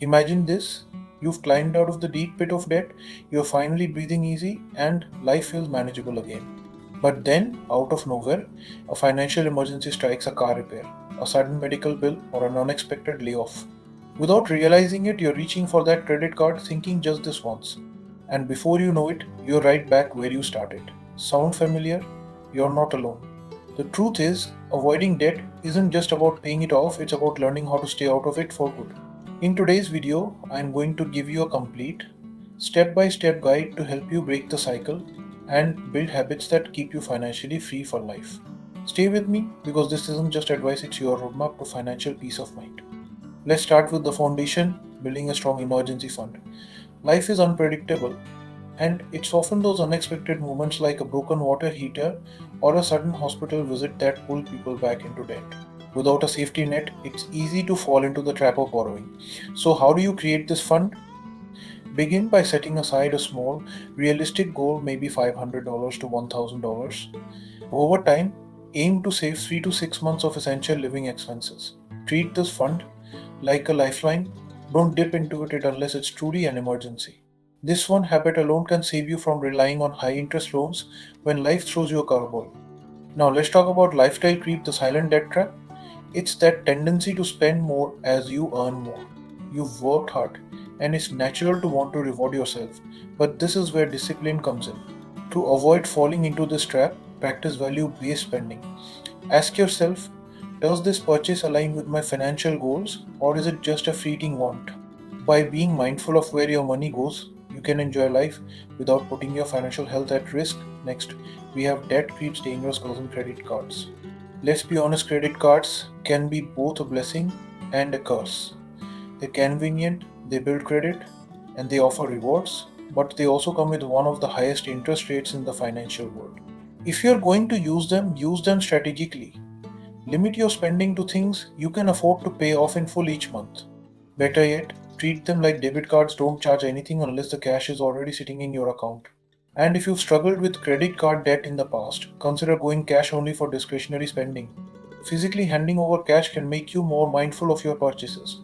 Imagine this: you've climbed out of the deep pit of debt, you're finally breathing easy, and life feels manageable again. But then, out of nowhere, a financial emergency strikes: a car repair, a sudden medical bill, or an unexpected layoff. Without realizing it, you're reaching for that credit card thinking just this once. And before you know it, you're right back where you started. Sound familiar? You're not alone. The truth is, avoiding debt isn't just about paying it off, it's about learning how to stay out of it for good. In today's video, I'm going to give you a complete, step by step guide to help you break the cycle and build habits that keep you financially free for life. Stay with me because this isn't just advice, it's your roadmap to financial peace of mind. Let's start with the foundation: building a strong emergency fund. Life is unpredictable, and it's often those unexpected moments like a broken water heater or a sudden hospital visit that pull people back into debt. Without a safety net, it's easy to fall into the trap of borrowing. So, how do you create this fund? Begin by setting aside a small, realistic goal, maybe $500 to $1,000. Over time, aim to save 3 to 6 months of essential living expenses. Treat this fund like a lifeline. Don't dip into it unless it's truly an emergency. This one habit alone can save you from relying on high interest loans when life throws you a curveball. Now, let's talk about lifestyle creep, the silent debt trap. It's that tendency to spend more as you earn more. You've worked hard, and it's natural to want to reward yourself, but this is where discipline comes in. To avoid falling into this trap, practice value based spending. Ask yourself, does this purchase align with my financial goals, or is it just a fleeting want? By being mindful of where your money goes, you can enjoy life without putting your financial health at risk. Next, we have debt creeps, dangerous cousin: credit cards. Let's be honest, credit cards can be both a blessing and a curse. They're convenient, they build credit, and they offer rewards, but they also come with one of the highest interest rates in the financial world. If you're going to use them strategically. Limit your spending to things you can afford to pay off in full each month. Better yet, treat them like debit cards. Don't charge anything unless the cash is already sitting in your account. And if you've struggled with credit card debt in the past, consider going cash only for discretionary spending. Physically handing over cash can make you more mindful of your purchases.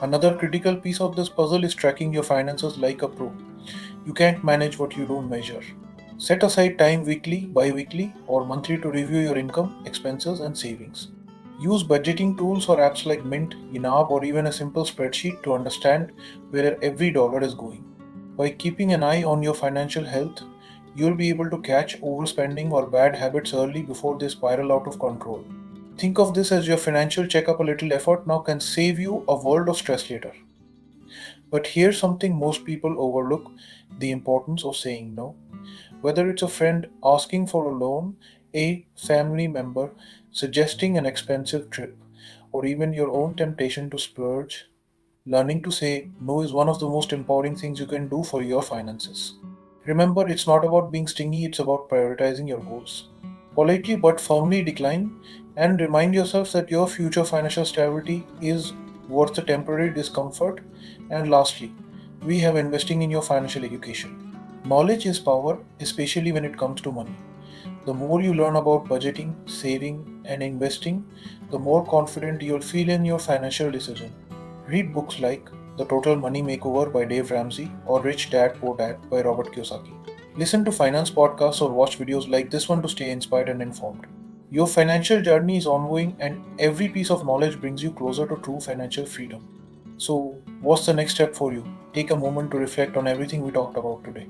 Another critical piece of this puzzle is tracking your finances like a pro. You can't manage what you don't measure. Set aside time weekly, bi weekly, or monthly to review your income, expenses, and savings. Use budgeting tools or apps like Mint, Inab, or even a simple spreadsheet to understand where every dollar is going. By keeping an eye on your financial health, you'll be able to catch overspending or bad habits early before they spiral out of control. Think of this as your financial checkup. A little effort now can save you a world of stress later. But here's something most people overlook: the importance of saying no. Whether it's a friend asking for a loan, a family member suggesting an expensive trip, or even your own temptation to splurge, learning to say no is one of the most empowering things you can do for your finances. Remember, it's not about being stingy, it's about prioritizing your goals. Politely but firmly decline, and remind yourself that your future financial stability is worth the temporary discomfort. And lastly, we have investing in your financial education. Knowledge is power, especially when it comes to money. The more you learn about budgeting, saving, and investing, the more confident you'll feel in your financial decision. Read books like The Total Money Makeover by Dave Ramsey or Rich Dad Poor Dad by Robert Kiyosaki. Listen to finance podcasts or watch videos like this one to stay inspired and informed. Your financial journey is ongoing, and every piece of knowledge brings you closer to true financial freedom. So, what's the next step for you? Take a moment to reflect on everything we talked about today.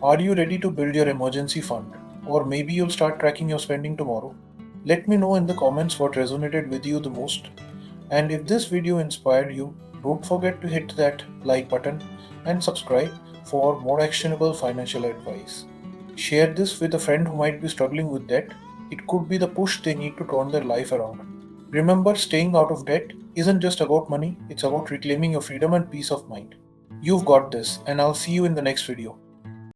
Are you ready to build your emergency fund? Or maybe you'll start tracking your spending tomorrow? Let me know in the comments what resonated with you the most. And if this video inspired you, don't forget to hit that like button and subscribe for more actionable financial advice. Share this with a friend who might be struggling with debt. It could be the push they need to turn their life around. Remember, staying out of debt isn't just about money, it's about reclaiming your freedom and peace of mind. You've got this, and I'll see you in the next video.